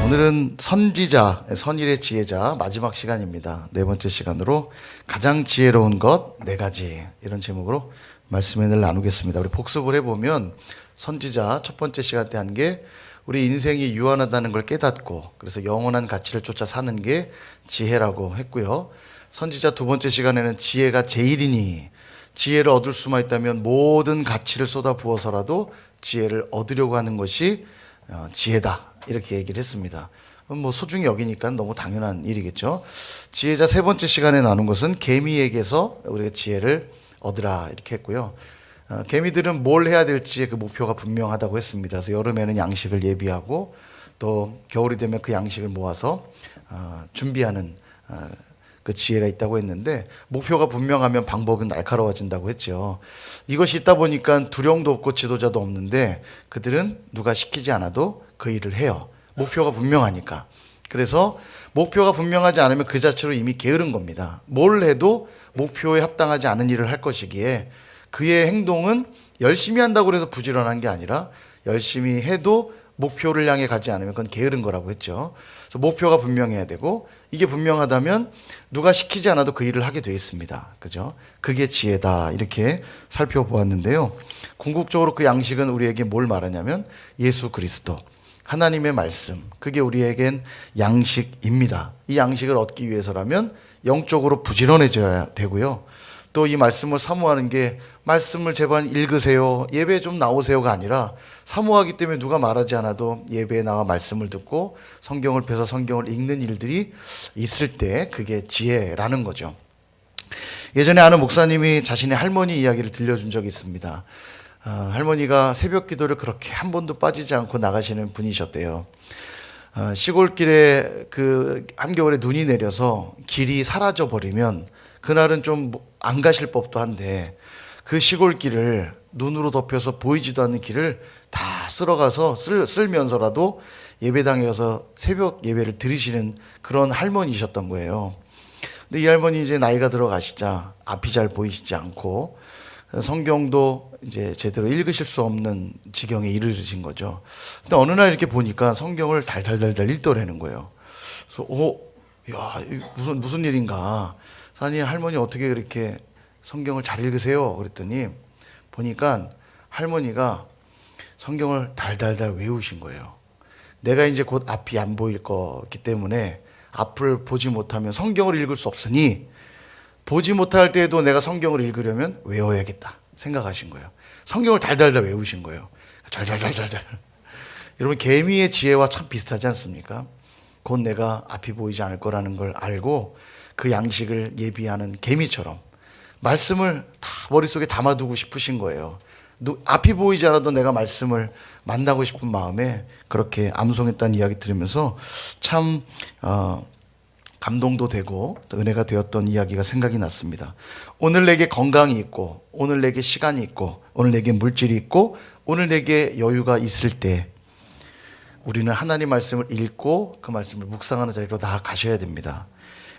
오늘은 선지자, 선일의 지혜자 마지막 시간입니다. 네 번째 시간으로 가장 지혜로운 것 네 가지, 이런 제목으로 말씀을 나누겠습니다. 우리 복습을 해보면 선지자 첫 번째 시간 때 한 게 우리 인생이 유한하다는 걸 깨닫고 그래서 영원한 가치를 쫓아 사는 게 지혜라고 했고요. 선지자 두 번째 시간에는 지혜가 제일이니 지혜를 얻을 수만 있다면 모든 가치를 쏟아 부어서라도 지혜를 얻으려고 하는 것이 지혜다, 이렇게 얘기를 했습니다. 뭐 소중히 여기니까 너무 당연한 일이겠죠. 지혜자 세 번째 시간에 나눈 것은 개미에게서 우리가 지혜를 얻으라, 이렇게 했고요. 개미들은 뭘 해야 될지 그 목표가 분명하다고 했습니다. 그래서 여름에는 양식을 예비하고 또 겨울이 되면 그 양식을 모아서 준비하는 그 지혜가 있다고 했는데, 목표가 분명하면 방법은 날카로워진다고 했죠. 이것이 있다 보니까 두령도 없고 지도자도 없는데 그들은 누가 시키지 않아도 그 일을 해요. 목표가 분명하니까. 그래서 목표가 분명하지 않으면 그 자체로 이미 게으른 겁니다. 뭘 해도 목표에 합당하지 않은 일을 할 것이기에 그의 행동은 열심히 한다고 해서 부지런한 게 아니라 열심히 해도 목표를 향해 가지 않으면 그건 게으른 거라고 했죠. 그래서 목표가 분명해야 되고, 이게 분명하다면 누가 시키지 않아도 그 일을 하게 되어 있습니다. 그죠? 그게 지혜다, 이렇게 살펴보았는데요. 궁극적으로 그 양식은 우리에게 뭘 말하냐면 예수 그리스도, 하나님의 말씀, 그게 우리에겐 양식입니다. 이 양식을 얻기 위해서라면 영적으로 부지런해져야 되고요. 또 이 말씀을 사모하는 게 말씀을 제발 읽으세요, 예배에 좀 나오세요가 아니라 사모하기 때문에 누가 말하지 않아도 예배에 나와 말씀을 듣고 성경을 펴서 성경을 읽는 일들이 있을 때 그게 지혜라는 거죠. 예전에 아는 목사님이 자신의 할머니 이야기를 들려준 적이 있습니다. 할머니가 새벽 기도를 그렇게 한 번도 빠지지 않고 나가시는 분이셨대요. 시골길에 그 한겨울에 눈이 내려서 길이 사라져 버리면 그날은 좀 안 가실 법도 한데, 그 시골길을 눈으로 덮여서 보이지도 않는 길을 다 쓸어가서 쓸면서라도 예배당에 가서 새벽 예배를 드리시는 그런 할머니셨던 거예요. 근데 이 할머니 이제 나이가 들어가시자 앞이 잘 보이시지 않고 성경도 이제 제대로 읽으실 수 없는 지경에 이르신 거죠. 근데 어느 날 이렇게 보니까 성경을 달달달달 읽더라는 거예요. 그래서 야, 무슨 일인가? 아니, 할머니 어떻게 그렇게 성경을 잘 읽으세요? 그랬더니 보니까 할머니가 성경을 달달달 외우신 거예요. 내가 이제 곧 앞이 안 보일 거기 때문에 앞을 보지 못하면 성경을 읽을 수 없으니 보지 못할 때에도 내가 성경을 읽으려면 외워야겠다 생각하신 거예요. 성경을 달달달 외우신 거예요. 달달달달달. 여러분, 개미의 지혜와 참 비슷하지 않습니까? 곧 내가 앞이 보이지 않을 거라는 걸 알고 그 양식을 예비하는 개미처럼 말씀을 다 머릿속에 담아두고 싶으신 거예요. 앞이 보이지 않아도 내가 말씀을 만나고 싶은 마음에 그렇게 암송했다는 이야기 들으면서 참 감동도 되고 은혜가 되었던 이야기가 생각이 났습니다. 오늘 내게 건강이 있고, 오늘 내게 시간이 있고, 오늘 내게 물질이 있고, 오늘 내게 여유가 있을 때 우리는 하나님 말씀을 읽고 그 말씀을 묵상하는 자리로 나아가셔야 됩니다.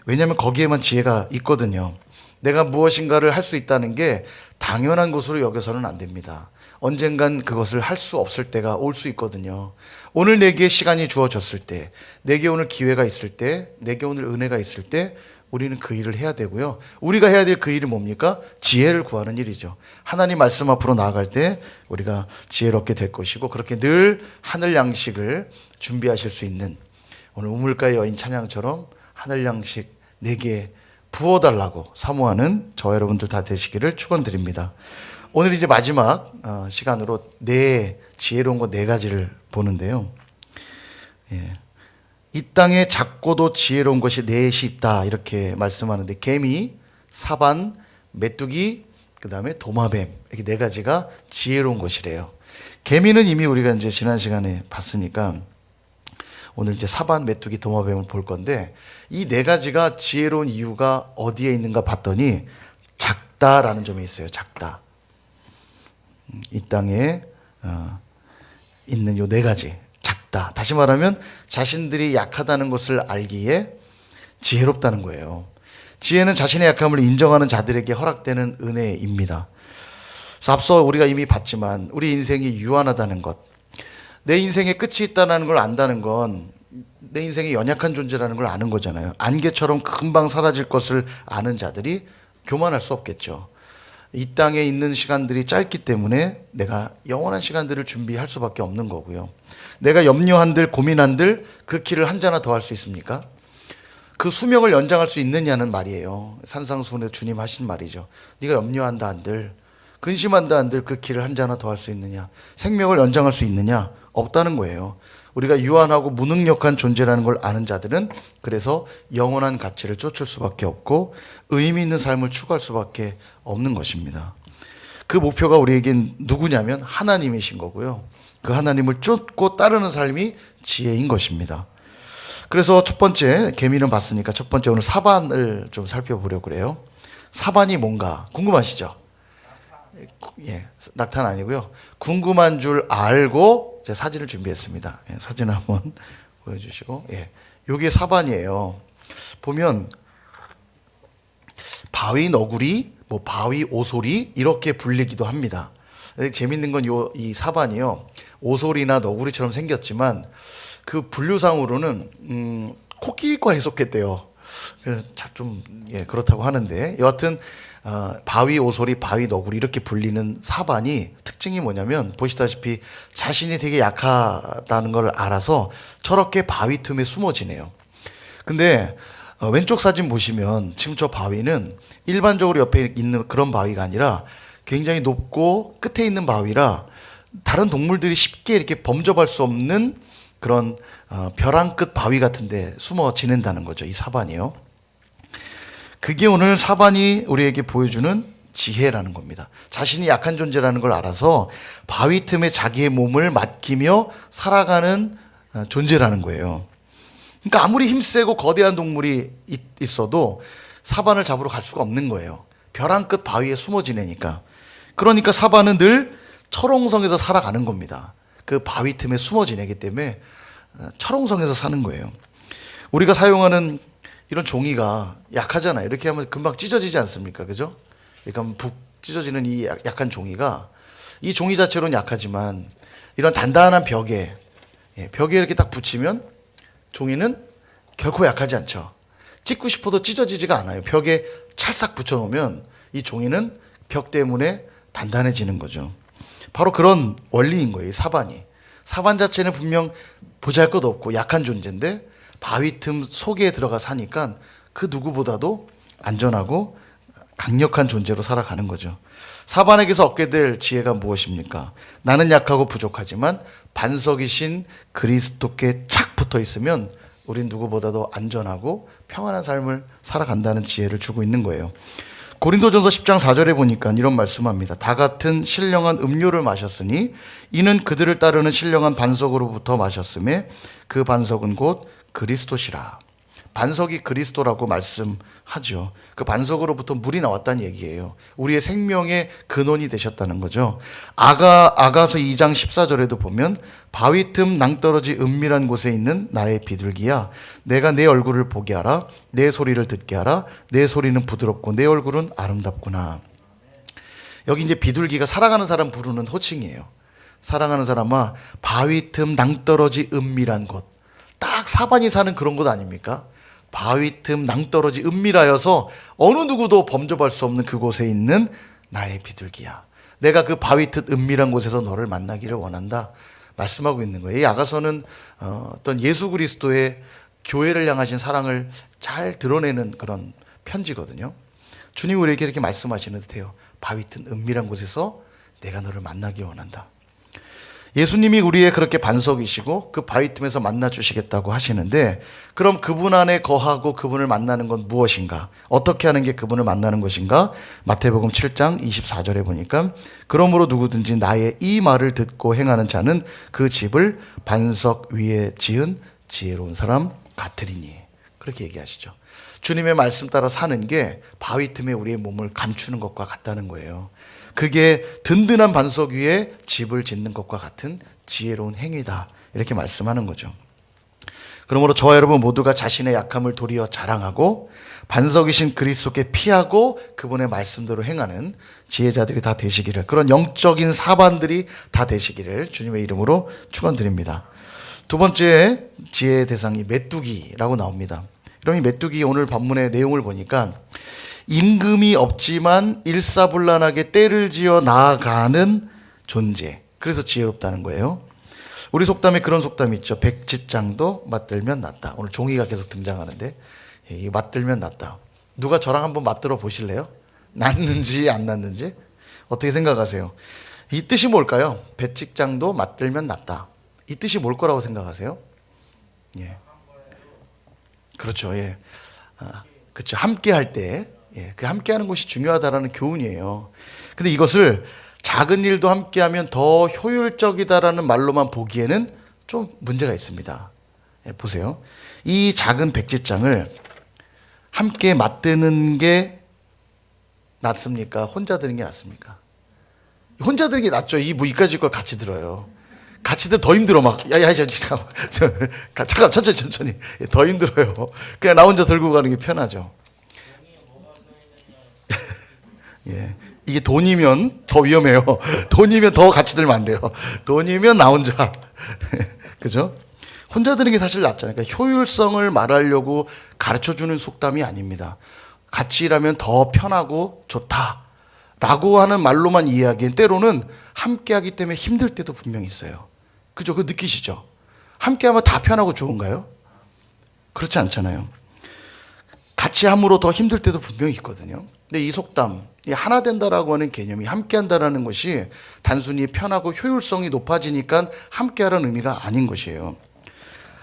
왜냐하면 거기에만 지혜가 있거든요. 내가 무엇인가를 할 수 있다는 게 당연한 것으로 여겨서는 안 됩니다. 언젠간 그것을 할 수 없을 때가 올 수 있거든요. 오늘 내게 시간이 주어졌을 때, 내게 오늘 기회가 있을 때, 내게 오늘 은혜가 있을 때 우리는 그 일을 해야 되고요. 우리가 해야 될 그 일이 뭡니까? 지혜를 구하는 일이죠. 하나님 말씀 앞으로 나아갈 때 우리가 지혜롭게 될 것이고, 그렇게 늘 하늘 양식을 준비하실 수 있는, 오늘 우물가의 여인 찬양처럼 하늘 양식 내게 부어달라고 사모하는 저 여러분들 다 되시기를 축원드립니다. 오늘 이제 마지막 시간으로 지혜로운 것 네 가지를 보는데요. 이 땅에 작고도 지혜로운 것이 넷이 있다, 이렇게 말씀하는데 개미, 사반, 메뚜기, 그 다음에 도마뱀, 이렇게 네 가지가 지혜로운 것이래요. 개미는 이미 우리가 이제 지난 시간에 봤으니까 오늘 이제 사반, 메뚜기, 도마뱀을 볼 건데, 이 네 가지가 지혜로운 이유가 어디에 있는가 봤더니 작다라는 점에 있어요. 작다. 이 땅에 있는 요 네 가지, 작다. 다시 말하면 자신들이 약하다는 것을 알기에 지혜롭다는 거예요. 지혜는 자신의 약함을 인정하는 자들에게 허락되는 은혜입니다. 그래서 앞서 우리가 이미 봤지만 우리 인생이 유한하다는 것, 내 인생에 끝이 있다는 걸 안다는 건 내 인생에 연약한 존재라는 걸 아는 거잖아요. 안개처럼 금방 사라질 것을 아는 자들이 교만할 수 없겠죠. 이 땅에 있는 시간들이 짧기 때문에 내가 영원한 시간들을 준비할 수밖에 없는 거고요. 내가 염려한들 고민한들 그 길을 한자나 더 할 수 있습니까? 그 수명을 연장할 수 있느냐는 말이에요. 산상수훈에 주님 하신 말이죠. 네가 염려한다 한들 근심한다 한들 그 길을 한자나 더 할 수 있느냐? 생명을 연장할 수 있느냐? 없다는 거예요. 우리가 유한하고 무능력한 존재라는 걸 아는 자들은 그래서 영원한 가치를 쫓을 수밖에 없고 의미 있는 삶을 추구할 수밖에 없는 것입니다. 그 목표가 우리에겐 누구냐면 하나님이신 거고요. 그 하나님을 쫓고 따르는 삶이 지혜인 것입니다. 그래서 첫 번째, 개미는 봤으니까 첫 번째 오늘 사반을 좀 살펴보려고 그래요. 사반이 뭔가 궁금하시죠? 예, 낙타는 아니고요. 궁금한 줄 알고 제가 사진을 준비했습니다. 예, 사진을 한번 보여주시고, 예, 요게 사반이에요. 보면 바위 너구리, 뭐 바위 오소리 이렇게 불리기도 합니다. 재밌는 건 이 사반이요, 오소리나 너구리처럼 생겼지만 그 분류상으로는 코끼리과 해석했대요. 그래서 좀 그렇다고 하는데 여하튼 바위 오소리, 바위 너구리 이렇게 불리는 사반이 특징이 뭐냐면 보시다시피 자신이 되게 약하다는 걸 알아서 저렇게 바위 틈에 숨어 지내요. 근데 왼쪽 사진 보시면 지금 저 바위는 일반적으로 옆에 있는 그런 바위가 아니라 굉장히 높고 끝에 있는 바위라 다른 동물들이 쉽게 이렇게 범접할 수 없는 그런 벼랑 끝 바위 같은데 숨어 지낸다는 거죠. 이 사반이요. 그게 오늘 사반이 우리에게 보여주는 지혜라는 겁니다. 자신이 약한 존재라는 걸 알아서 바위 틈에 자기의 몸을 맡기며 살아가는 존재라는 거예요. 그러니까 아무리 힘세고 거대한 동물이 있어도 사반을 잡으러 갈 수가 없는 거예요. 벼랑 끝 바위에 숨어 지내니까. 그러니까 사반은 늘 철옹성에서 살아가는 겁니다. 그 바위 틈에 숨어 지내기 때문에 철옹성에서 사는 거예요. 우리가 사용하는 이런 종이가 약하잖아요. 이렇게 하면 금방 찢어지지 않습니까? 그죠? 이렇게 하면 북 찢어지는 이 약한 종이가, 이 종이 자체로는 약하지만 이런 단단한 벽에 이렇게 딱 붙이면 종이는 결코 약하지 않죠. 찢고 싶어도 찢어지지가 않아요. 벽에 찰싹 붙여놓으면 이 종이는 벽 때문에 단단해지는 거죠. 바로 그런 원리인 거예요. 사반이. 사반 자체는 분명 보잘것없고 약한 존재인데 바위 틈 속에 들어가 사니까 그 누구보다도 안전하고 강력한 존재로 살아가는 거죠. 사반에게서 얻게 될 지혜가 무엇입니까? 나는 약하고 부족하지만 반석이신 그리스도께 착 붙어 있으면 우린 누구보다도 안전하고 평안한 삶을 살아간다는 지혜를 주고 있는 거예요. 고린도전서 10장 4절에 보니까 이런 말씀합니다. 다 같은 신령한 음료를 마셨으니 이는 그들을 따르는 신령한 반석으로부터 마셨음에 그 반석은 곧 그리스도시라. 반석이 그리스도라고 말씀하죠. 그 반석으로부터 물이 나왔다는 얘기예요. 우리의 생명의 근원이 되셨다는 거죠. 아가서 2장 14절에도 보면 바위 틈 낭떠러지 은밀한 곳에 있는 나의 비둘기야, 내가 내 얼굴을 보게 하라, 내 소리를 듣게 하라, 내 소리는 부드럽고 내 얼굴은 아름답구나. 여기 이제 비둘기가 사랑하는 사람 부르는 호칭이에요. 사랑하는 사람아, 바위 틈 낭떠러지 은밀한 곳. 딱 사반이 사는 그런 곳 아닙니까? 바위 틈 낭떠러지 은밀하여서 어느 누구도 범접할 수 없는 그곳에 있는 나의 비둘기야. 내가 그 바위 틈 은밀한 곳에서 너를 만나기를 원한다. 말씀하고 있는 거예요. 이 아가서는 어떤 예수 그리스도의 교회를 향하신 사랑을 잘 드러내는 그런 편지거든요. 주님 우리에게 이렇게 말씀하시는 듯해요. 바위 틈 은밀한 곳에서 내가 너를 만나기 원한다. 예수님이 우리의 그렇게 반석이시고 그 바위 틈에서 만나 주시겠다고 하시는데, 그럼 그분 안에 거하고 그분을 만나는 건 무엇인가? 어떻게 하는 게 그분을 만나는 것인가? 마태복음 7장 24절에 보니까 그러므로 누구든지 나의 이 말을 듣고 행하는 자는 그 집을 반석 위에 지은 지혜로운 사람 같으리니. 그렇게 얘기하시죠. 주님의 말씀 따라 사는 게 바위 틈에 우리의 몸을 감추는 것과 같다는 거예요. 그게 든든한 반석 위에 집을 짓는 것과 같은 지혜로운 행위다. 이렇게 말씀하는 거죠. 그러므로 저와 여러분 모두가 자신의 약함을 도리어 자랑하고 반석이신 그리스도께 피하고 그분의 말씀대로 행하는 지혜자들이 다 되시기를, 그런 영적인 사반들이 다 되시기를 주님의 이름으로 축원드립니다. 두 번째 지혜의 대상이 메뚜기라고 나옵니다. 그럼 이 메뚜기 오늘 본문의 내용을 보니까 임금이 없지만 일사불란하게 때를 지어 나아가는 존재. 그래서 지혜롭다는 거예요. 우리 속담에 그런 속담이 있죠. 백지장도 맞들면 낫다. 오늘 종이가 계속 등장하는데 이 맞들면 낫다. 누가 저랑 한번 맞들어 보실래요? 낫는지 안 낫는지? 어떻게 생각하세요? 이 뜻이 뭘까요? 백지장도 맞들면 낫다. 이 뜻이 뭘 거라고 생각하세요? 예. 그렇죠. 예. 그렇죠. 함께 할 때. 예. 그 함께 하는 것이 중요하다라는 교훈이에요. 근데 이것을 작은 일도 함께 하면 더 효율적이다라는 말로만 보기에는 좀 문제가 있습니다. 예, 보세요. 이 작은 백지장을 함께 맞드는 게 낫습니까? 혼자 드는 게 낫습니까? 혼자 드는 게 낫죠. 이까지 걸 같이 들어요. 같이 들면 더 힘들어. 잠깐, 천천히. 더 힘들어요. 그냥 나 혼자 들고 가는 게 편하죠. 예. 이게 돈이면 더 위험해요. 돈이면 더 같이 들면 안 돼요. 돈이면 나 혼자. 그죠? 혼자 드는 게 사실 낫잖아요. 그러니까 효율성을 말하려고 가르쳐 주는 속담이 아닙니다. 같이 일하면 더 편하고 좋다. 라고 하는 말로만 이해하기엔 때로는 함께 하기 때문에 힘들 때도 분명히 있어요. 그죠? 그거 느끼시죠? 함께 하면 다 편하고 좋은가요? 그렇지 않잖아요. 같이 함으로 더 힘들 때도 분명히 있거든요. 근데 이 속담, 이 하나 된다라고 하는 개념이 함께 한다라는 것이 단순히 편하고 효율성이 높아지니까 함께 하라는 의미가 아닌 것이에요.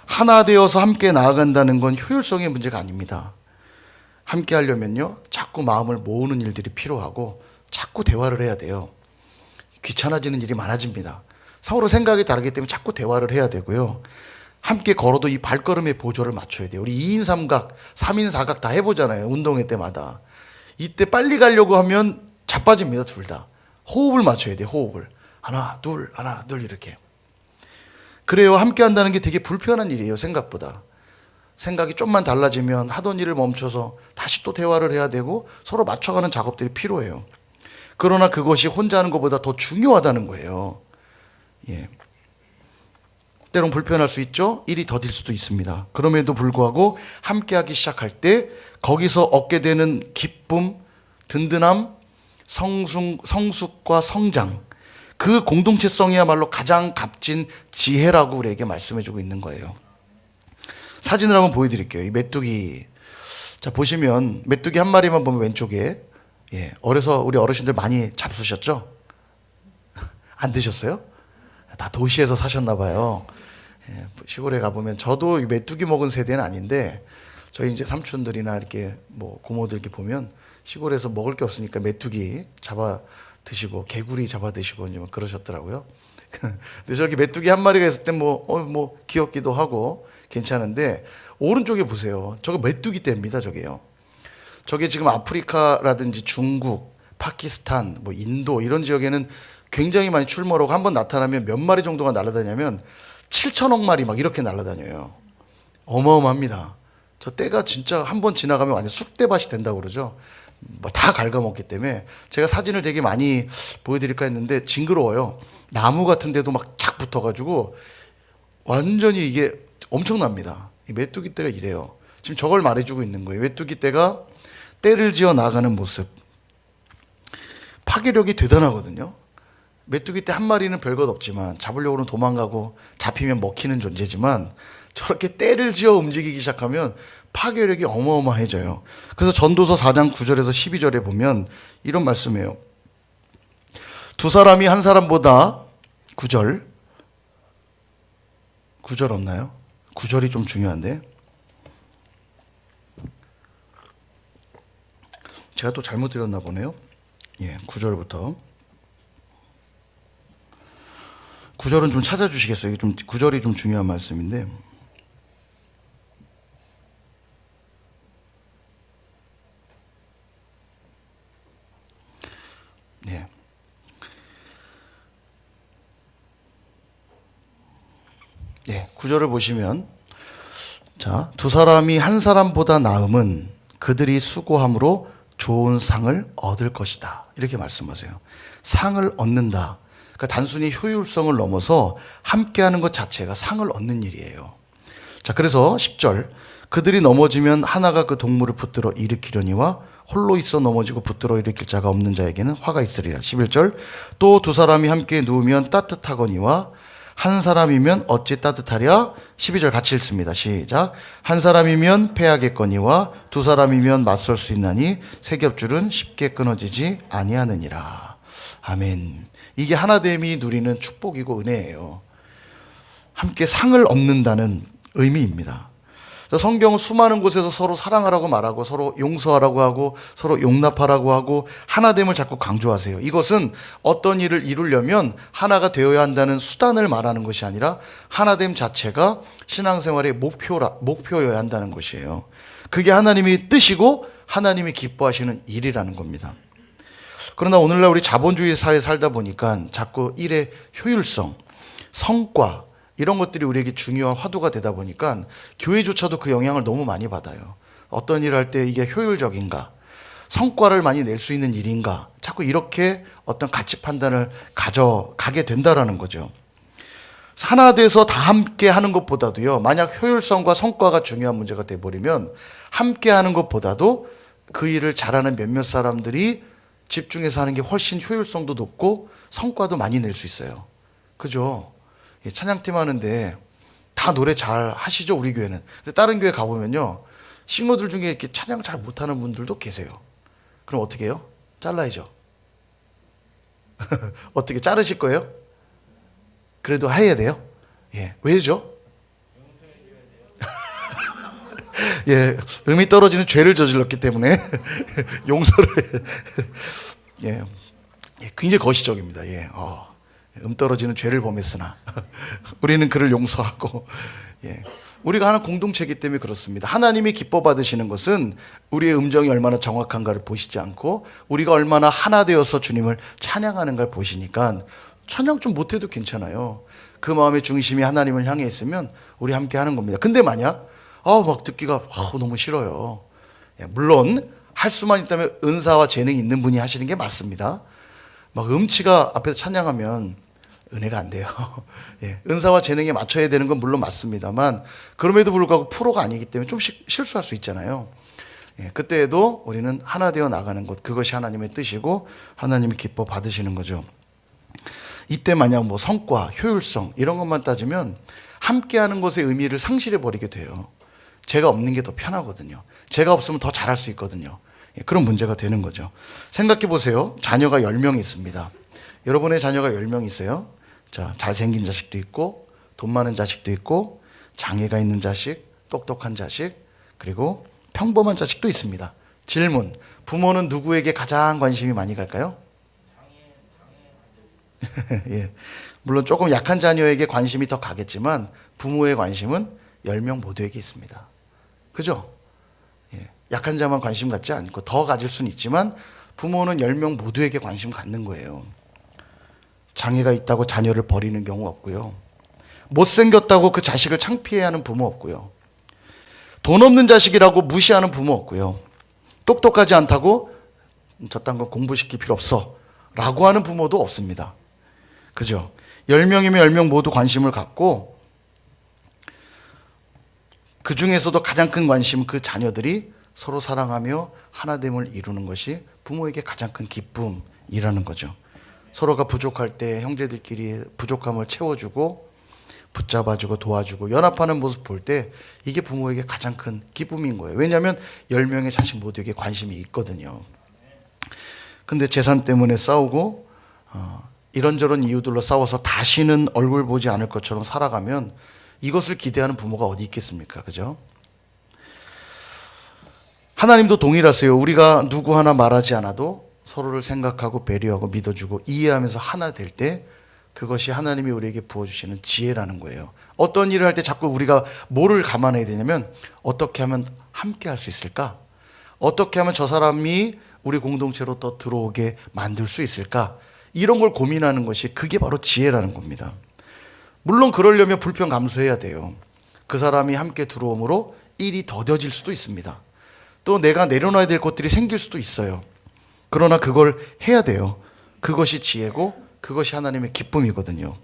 하나 되어서 함께 나아간다는 건 효율성의 문제가 아닙니다. 함께 하려면요, 자꾸 마음을 모으는 일들이 필요하고 자꾸 대화를 해야 돼요. 귀찮아지는 일이 많아집니다. 서로 생각이 다르기 때문에 자꾸 대화를 해야 되고요. 함께 걸어도 이 발걸음의 보조를 맞춰야 돼요. 우리 2인 3각, 3인 4각 다 해보잖아요. 운동회 때마다. 이때 빨리 가려고 하면 자빠집니다. 둘 다. 호흡을 맞춰야 돼요. 호흡을. 하나, 둘 이렇게. 그래요. 함께 한다는 게 되게 불편한 일이에요. 생각보다. 생각이 좀만 달라지면 하던 일을 멈춰서 다시 또 대화를 해야 되고 서로 맞춰가는 작업들이 필요해요. 그러나 그것이 혼자 하는 것보다 더 중요하다는 거예요. 예. 때론 불편할 수 있죠. 일이 더딜 수도 있습니다. 그럼에도 불구하고 함께하기 시작할 때 거기서 얻게 되는 기쁨, 든든함, 성숙과 성장, 그 공동체성이야말로 가장 값진 지혜라고 우리에게 말씀해주고 있는 거예요. 사진을 한번 보여드릴게요. 이 메뚜기. 자, 보시면 메뚜기 한 마리만 보면 왼쪽에, 예, 어려서 우리 어르신들 많이 잡수셨죠? 안 드셨어요? 다 도시에서 사셨나 봐요. 예, 시골에 가보면 저도 메뚜기 먹은 세대는 아닌데 저희 이제 삼촌들이나 이렇게 뭐 고모들 이렇게 보면 시골에서 먹을 게 없으니까 메뚜기 잡아 드시고 개구리 잡아 드시고 이제 그러셨더라고요. 근데 저렇게 메뚜기 한 마리가 있을 때 뭐 귀엽기도 하고 괜찮은데 오른쪽에 보세요. 저거 메뚜기 떼입니다. 저게요. 저게 지금 아프리카라든지 중국, 파키스탄, 뭐 인도 이런 지역에는 굉장히 많이 출몰하고 한번 나타나면 몇 마리 정도가 날아다니냐면 7천억 마리 막 이렇게 날아다녀요. 어마어마합니다. 저 떼가 진짜 한번 지나가면 완전 쑥대밭이 된다고 그러죠. 뭐 다 갉아먹기 때문에 제가 사진을 되게 많이 보여드릴까 했는데 징그러워요. 나무 같은 데도 막 착 붙어가지고 완전히 이게 엄청납니다. 이 메뚜기 떼가 이래요. 지금 저걸 말해주고 있는 거예요. 메뚜기 떼가 떼를 지어 나가는 모습. 파괴력이 대단하거든요. 메뚜기 떼 한 마리는 별것 없지만 잡으려고는 도망가고 잡히면 먹히는 존재지만 저렇게 떼를 지어 움직이기 시작하면 파괴력이 어마어마해져요. 그래서 전도서 4장 9절에서 12절에 보면 이런 말씀이에요. 두 사람이 한 사람보다 9절 없나요? 9절이 좀 중요한데 제가 또 잘못 드렸나 보네요. 예, 9절부터 9절은 좀 찾아주시겠어요? 좀 9절이 좀 중요한 말씀인데 예. 예, 9절을 보시면 자, 두 사람이 한 사람보다 나음은 그들이 수고함으로 좋은 상을 얻을 것이다. 이렇게 말씀하세요. 상을 얻는다. 그러니까 단순히 효율성을 넘어서 함께하는 것 자체가 상을 얻는 일이에요. 자, 그래서 10절 그들이 넘어지면 하나가 그 동물을 붙들어 일으키려니와 홀로 있어 넘어지고 붙들어 일으킬 자가 없는 자에게는 화가 있으리라. 11절 또 두 사람이 함께 누우면 따뜻하거니와 한 사람이면 어찌 따뜻하랴. 12절 같이 읽습니다. 시작. 한 사람이면 패하겠거니와 두 사람이면 맞설 수 있나니 세 겹줄은 쉽게 끊어지지 아니하느니라. 아멘. 이게 하나됨이 누리는 축복이고 은혜예요. 함께 상을 얻는다는 의미입니다. 성경은 수많은 곳에서 서로 사랑하라고 말하고 서로 용서하라고 하고 서로 용납하라고 하고 하나됨을 자꾸 강조하세요. 이것은 어떤 일을 이루려면 하나가 되어야 한다는 수단을 말하는 것이 아니라 하나됨 자체가 신앙생활의 목표여야 한다는 것이에요. 그게 하나님이 뜻이고 하나님이 기뻐하시는 일이라는 겁니다. 그러나 오늘날 우리 자본주의 사회에 살다 보니까 자꾸 일의 효율성, 성과 이런 것들이 우리에게 중요한 화두가 되다 보니까 교회조차도 그 영향을 너무 많이 받아요. 어떤 일을 할 때 이게 효율적인가, 성과를 많이 낼 수 있는 일인가, 자꾸 이렇게 어떤 가치 판단을 가져가게 된다라는 거죠. 하나 돼서 다 함께 하는 것보다도요, 만약 효율성과 성과가 중요한 문제가 돼버리면 함께 하는 것보다도 그 일을 잘하는 몇몇 사람들이 집중해서 하는 게 훨씬 효율성도 높고 성과도 많이 낼 수 있어요. 그죠? 찬양팀 하는데 다 노래 잘 하시죠, 우리 교회는. 근데 다른 교회 가보면요, 신호들 중에 이렇게 찬양 잘 못하는 분들도 계세요. 그럼 어떻게 해요? 잘라야죠. 어떻게 자르실 거예요? 그래도 해야 돼요? 예. 왜죠? 예. 음이 떨어지는 죄를 저질렀기 때문에 용서를 예. 예. 굉장히 거시적입니다. 예. 떨어지는 죄를 범했으나 우리는 그를 용서하고. 예. 우리가 하는 공동체이기 때문에 그렇습니다. 하나님이 기뻐 받으시는 것은 우리의 음정이 얼마나 정확한가를 보시지 않고 우리가 얼마나 하나 되어서 주님을 찬양하는가를 보시니까 찬양 좀 못해도 괜찮아요. 그 마음의 중심이 하나님을 향해 있으면 우리 함께 하는 겁니다. 근데 만약 막 듣기가 너무 싫어요. 예. 물론 할 수만 있다면 은사와 재능이 있는 분이 하시는 게 맞습니다. 막 음치가 앞에서 찬양하면 은혜가 안 돼요. 예, 은사와 재능에 맞춰야 되는 건 물론 맞습니다만 그럼에도 불구하고 프로가 아니기 때문에 좀 실수할 수 있잖아요. 예, 그때에도 우리는 하나 되어 나가는 것, 그것이 하나님의 뜻이고 하나님이 기뻐 받으시는 거죠. 이때 만약 성과, 효율성 이런 것만 따지면 함께하는 것의 의미를 상실해 버리게 돼요. 제가 없는 게 더 편하거든요. 제가 없으면 더 잘할 수 있거든요. 예, 그런 문제가 되는 거죠. 생각해 보세요. 자녀가 10명이 있습니다. 여러분의 자녀가 10명 있어요. 자, 잘생긴 자식도 있고 돈 많은 자식도 있고 장애가 있는 자식, 똑똑한 자식, 그리고 평범한 자식도 있습니다. 질문, 부모는 누구에게 가장 관심이 많이 갈까요? 예, 물론 조금 약한 자녀에게 관심이 더 가겠지만 부모의 관심은 10명 모두에게 있습니다. 그죠? 예, 약한 자만 관심 갖지 않고 더 가질 수는 있지만 부모는 10명 모두에게 관심 갖는 거예요. 장애가 있다고 자녀를 버리는 경우 없고요. 못생겼다고 그 자식을 창피해야 하는 부모 없고요. 돈 없는 자식이라고 무시하는 부모 없고요. 똑똑하지 않다고 저딴 건 공부시킬 필요 없어 라고 하는 부모도 없습니다. 그죠? 10명이면 10명 모두 관심을 갖고 그 중에서도 가장 큰 관심은 그 자녀들이 서로 사랑하며 하나됨을 이루는 것이 부모에게 가장 큰 기쁨이라는 거죠. 서로가 부족할 때 형제들끼리 부족함을 채워주고 붙잡아주고 도와주고 연합하는 모습 볼 때 이게 부모에게 가장 큰 기쁨인 거예요. 왜냐하면 10명의 자식 모두에게 관심이 있거든요. 근데 재산 때문에 싸우고 이런저런 이유들로 싸워서 다시는 얼굴 보지 않을 것처럼 살아가면 이것을 기대하는 부모가 어디 있겠습니까? 그죠? 하나님도 동일하세요. 우리가 누구 하나 말하지 않아도 서로를 생각하고 배려하고 믿어주고 이해하면서 하나 될 때 그것이 하나님이 우리에게 부어주시는 지혜라는 거예요. 어떤 일을 할 때 자꾸 우리가 뭐를 감안해야 되냐면 어떻게 하면 함께 할 수 있을까? 어떻게 하면 저 사람이 우리 공동체로 또 들어오게 만들 수 있을까? 이런 걸 고민하는 것이 그게 바로 지혜라는 겁니다. 물론 그러려면 불평 감수해야 돼요. 그 사람이 함께 들어옴으로 일이 더뎌질 수도 있습니다. 또 내가 내려놔야 될 것들이 생길 수도 있어요. 그러나 그걸 해야 돼요. 그것이 지혜고 그것이 하나님의 기쁨이거든요.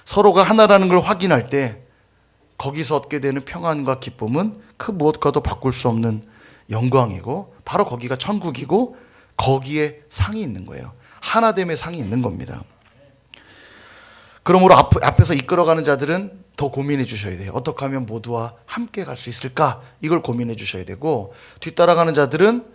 서로가 하나라는 걸 확인할 때 거기서 얻게 되는 평안과 기쁨은 그 무엇과도 바꿀 수 없는 영광이고 바로 거기가 천국이고 거기에 상이 있는 거예요. 하나됨의 상이 있는 겁니다. 그러므로 앞에서 이끌어가는 자들은 더 고민해 주셔야 돼요. 어떻게 하면 모두와 함께 갈 수 있을까? 이걸 고민해 주셔야 되고, 뒤따라가는 자들은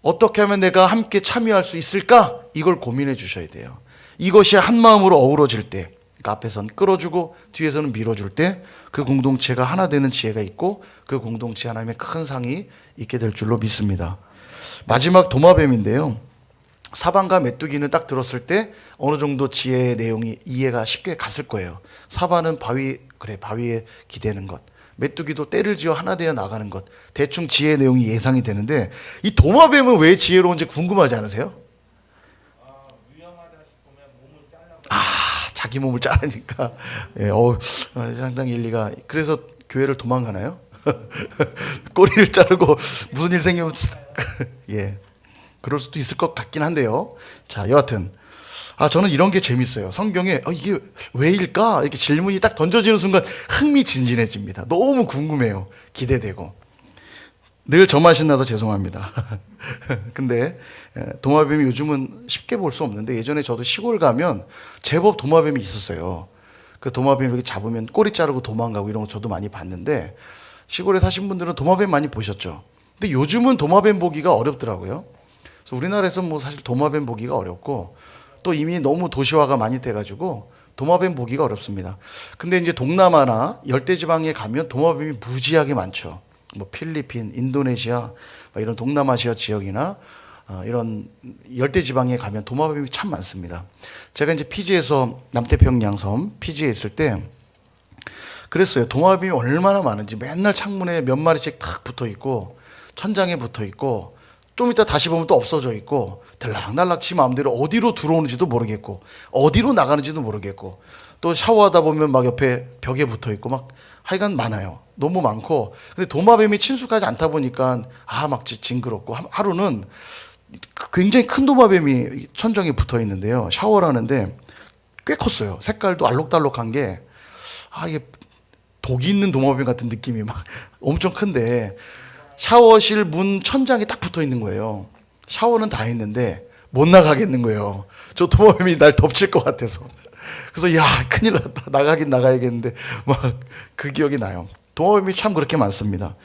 어떻게 하면 내가 함께 참여할 수 있을까? 이걸 고민해 주셔야 돼요. 이것이 한 마음으로 어우러질 때, 그러니까 앞에서는 끌어주고 뒤에서는 밀어줄 때 그 공동체가 하나 되는 지혜가 있고 그 공동체 하나님의 큰 상이 있게 될 줄로 믿습니다. 마지막 도마뱀인데요. 사반과 메뚜기는 딱 들었을 때 어느 정도 지혜의 내용이 이해가 쉽게 갔을 거예요. 사반은 바위에 기대는 것. 메뚜기도 때를 지어 하나 되어 나가는 것. 대충 지혜의 내용이 예상이 되는데 이 도마뱀은 왜 지혜로운지 궁금하지 않으세요? 자기 몸을 자르니까. 예, 상당히 일리가. 그래서 교회를 도망가나요? 꼬리를 자르고 무슨 일 생기면 예, 그럴 수도 있을 것 같긴 한데요. 자, 여하튼 저는 이런 게 재밌어요. 성경에 이게 왜일까? 이렇게 질문이 딱 던져지는 순간 흥미진진해집니다. 너무 궁금해요. 기대되고. 늘 저 맛이 나서 죄송합니다. 근데 도마뱀이 요즘은 쉽게 볼 수 없는데 예전에 저도 시골 가면 제법 도마뱀이 있었어요. 그 도마뱀 이렇게 잡으면 꼬리 자르고 도망가고 이런 거 저도 많이 봤는데 시골에 사신 분들은 도마뱀 많이 보셨죠. 근데 요즘은 도마뱀 보기가 어렵더라고요. 그래서 우리나라에서 뭐 사실 도마뱀 보기가 어렵고 또 이미 너무 도시화가 많이 돼가지고 도마뱀 보기가 어렵습니다. 근데 이제 동남아나 열대지방에 가면 도마뱀이 무지하게 많죠. 뭐 필리핀, 인도네시아 이런 동남아시아 지역이나 이런 열대지방에 가면 도마뱀이 참 많습니다. 제가 이제 피지에서 남태평양 섬 피지에 있을 때 그랬어요. 도마뱀이 얼마나 많은지 맨날 창문에 몇 마리씩 탁 붙어 있고 천장에 붙어 있고 좀 이따 다시 보면 또 없어져 있고 들락날락 지 마음대로 어디로 들어오는지도 모르겠고 어디로 나가는지도 모르겠고 또 샤워하다 보면 막 옆에 벽에 붙어 있고 막 하여간 많아요. 너무 많고 근데 도마뱀이 친숙하지 않다 보니까 막 징그럽고 하루는 굉장히 큰 도마뱀이 천장에 붙어 있는데요. 샤워를 하는데 꽤 컸어요. 색깔도 알록달록한 게 이게 독이 있는 도마뱀 같은 느낌이 막 엄청 큰데 샤워실 문 천장에 딱 붙어 있는 거예요. 샤워는 다 했는데 못 나가겠는 거예요. 저 도마뱀이 날 덮칠 것 같아서. 그래서 큰일 났다. 나가긴 나가야겠는데 막 그 기억이 나요. 도마뱀이 참 그렇게 많습니다.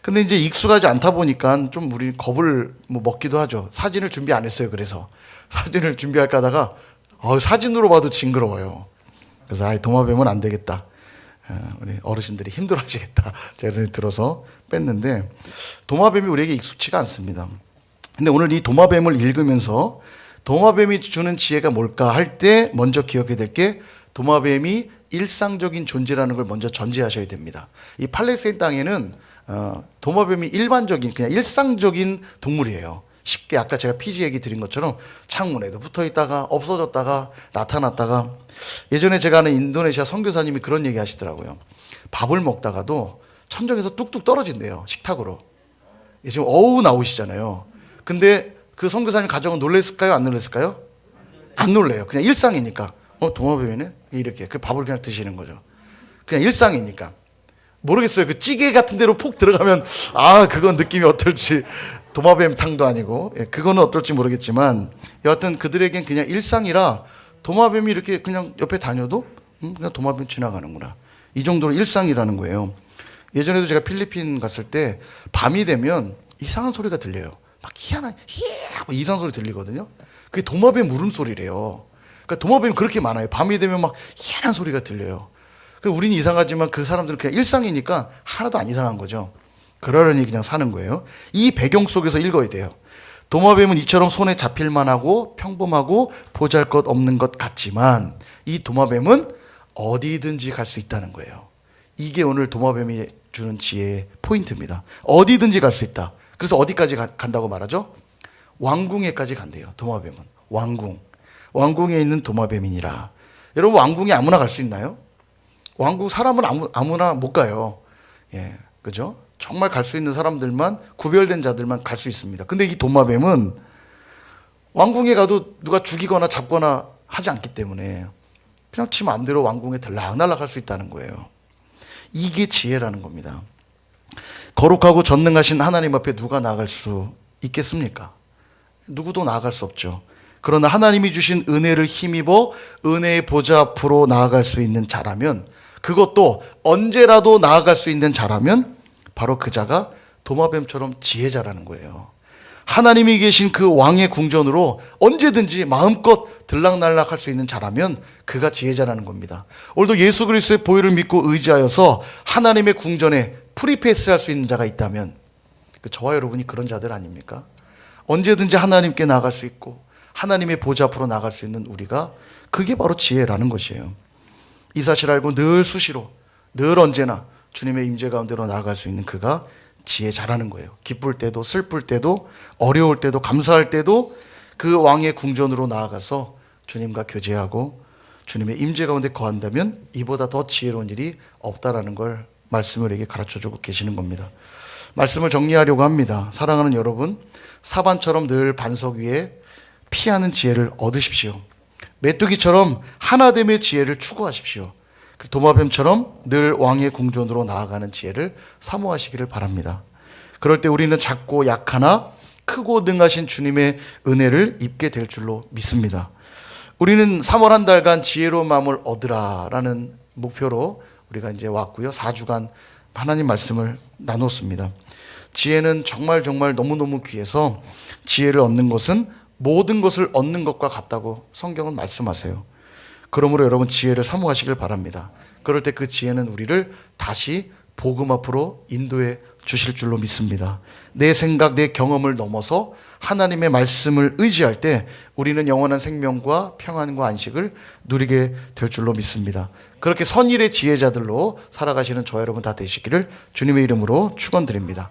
근데 이제 익숙하지 않다 보니까 좀 우리 겁을 먹기도 하죠. 사진을 준비 안 했어요. 그래서 사진을 준비할까 하다가 사진으로 봐도 징그러워요. 그래서 도마뱀은 안 되겠다. 우리 어르신들이 힘들어 하시겠다. 제가 생각이 들어서 뺐는데 도마뱀이 우리에게 익숙치가 않습니다. 근데 오늘 이 도마뱀을 읽으면서 도마뱀이 주는 지혜가 뭘까 할 때 먼저 기억해야 될 게 도마뱀이 일상적인 존재라는 걸 먼저 전제하셔야 됩니다. 이 팔레스타인 땅에는 도마뱀이 일반적인 그냥 일상적인 동물이에요. 쉽게 아까 제가 피지 얘기 드린 것처럼 창문에도 붙어 있다가 없어졌다가 나타났다가 예전에 제가 아는 인도네시아 선교사님이 그런 얘기 하시더라고요. 밥을 먹다가도 천정에서 뚝뚝 떨어진대요. 식탁으로. 지금 어우 나오시잖아요. 근데 그 선교사님 가정은 놀랬을까요? 안 놀랬을까요? 안 놀래요. 그냥 일상이니까. 도마뱀이네? 이렇게. 그 밥을 그냥 드시는 거죠. 그냥 일상이니까. 모르겠어요. 그 찌개 같은 데로 폭 들어가면 그건 느낌이 어떨지. 도마뱀 탕도 아니고 그거는 어떨지 모르겠지만 여하튼 그들에겐 그냥 일상이라 도마뱀이 이렇게 그냥 옆에 다녀도 그냥 도마뱀 지나가는구나. 이 정도로 일상이라는 거예요. 예전에도 제가 필리핀 갔을 때 밤이 되면 이상한 소리가 들려요. 막 희한한 이상한 소리 들리거든요. 그게 도마뱀 울음소리래요. 그러니까 도마뱀이 그렇게 많아요. 밤이 되면 막 희한한 소리가 들려요. 우린 이상하지만 그 사람들은 그냥 일상이니까 하나도 안 이상한 거죠. 그러려니 그냥 사는 거예요. 이 배경 속에서 읽어야 돼요. 도마뱀은 이처럼 손에 잡힐만 하고 평범하고 보잘것 없는 것 같지만 이 도마뱀은 어디든지 갈 수 있다는 거예요. 이게 오늘 도마뱀이 주는 지혜의 포인트입니다. 어디든지 갈 수 있다. 그래서 어디까지 간다고 말하죠? 왕궁에까지 간대요. 도마뱀은. 왕궁에 있는 도마뱀이니라. 여러분 왕궁에 아무나 갈 수 있나요? 왕궁 사람은 아무나 못 가요. 그죠? 정말 갈 수 있는 사람들만 구별된 자들만 갈 수 있습니다. 근데 이 도마뱀은 왕궁에 가도 누가 죽이거나 잡거나 하지 않기 때문에 그냥 지 마음대로 왕궁에 들락날락 할 수 있다는 거예요. 이게 지혜라는 겁니다. 거룩하고 전능하신 하나님 앞에 누가 나아갈 수 있겠습니까? 누구도 나아갈 수 없죠. 그러나 하나님이 주신 은혜를 힘입어 은혜의 보좌 앞으로 나아갈 수 있는 자라면, 그것도 언제라도 나아갈 수 있는 자라면 바로 그 자가 도마뱀처럼 지혜자라는 거예요. 하나님이 계신 그 왕의 궁전으로 언제든지 마음껏 들락날락 할 수 있는 자라면 그가 지혜자라는 겁니다. 오늘도 예수 그리스도의 보혈을 믿고 의지하여서 하나님의 궁전에 프리패스 할 수 있는 자가 있다면 저와 여러분이 그런 자들 아닙니까? 언제든지 하나님께 나아갈 수 있고 하나님의 보좌 앞으로 나아갈 수 있는 우리가, 그게 바로 지혜라는 것이에요. 이 사실 알고 늘 수시로, 늘 언제나 주님의 임재 가운데로 나아갈 수 있는 그가 지혜자라는 거예요. 기쁠 때도 슬플 때도 어려울 때도 감사할 때도 그 왕의 궁전으로 나아가서 주님과 교제하고 주님의 임재 가운데 거한다면 이보다 더 지혜로운 일이 없다라는 걸 말씀을 우리에게 가르쳐주고 계시는 겁니다. 말씀을 정리하려고 합니다. 사랑하는 여러분, 사반처럼 늘 반석 위에 피하는 지혜를 얻으십시오. 메뚜기처럼 하나됨의 지혜를 추구하십시오. 도마뱀처럼 늘 왕의 궁전으로 나아가는 지혜를 사모하시기를 바랍니다. 그럴 때 우리는 작고 약하나 크고 능하신 주님의 은혜를 입게 될 줄로 믿습니다. 우리는 3월 한 달간 지혜로운 마음을 얻으라라는 목표로 우리가 이제 왔고요. 4주간 하나님 말씀을 나눴습니다. 지혜는 정말 너무너무 귀해서 지혜를 얻는 것은 모든 것을 얻는 것과 같다고 성경은 말씀하세요. 그러므로 여러분 지혜를 사모하시길 바랍니다. 그럴 때 그 지혜는 우리를 다시 복음 앞으로 인도해 주실 줄로 믿습니다. 내 생각, 내 경험을 넘어서 하나님의 말씀을 의지할 때 우리는 영원한 생명과 평안과 안식을 누리게 될 줄로 믿습니다. 그렇게 선일의 지혜자들로 살아가시는 저와 여러분 다 되시기를 주님의 이름으로 축원드립니다.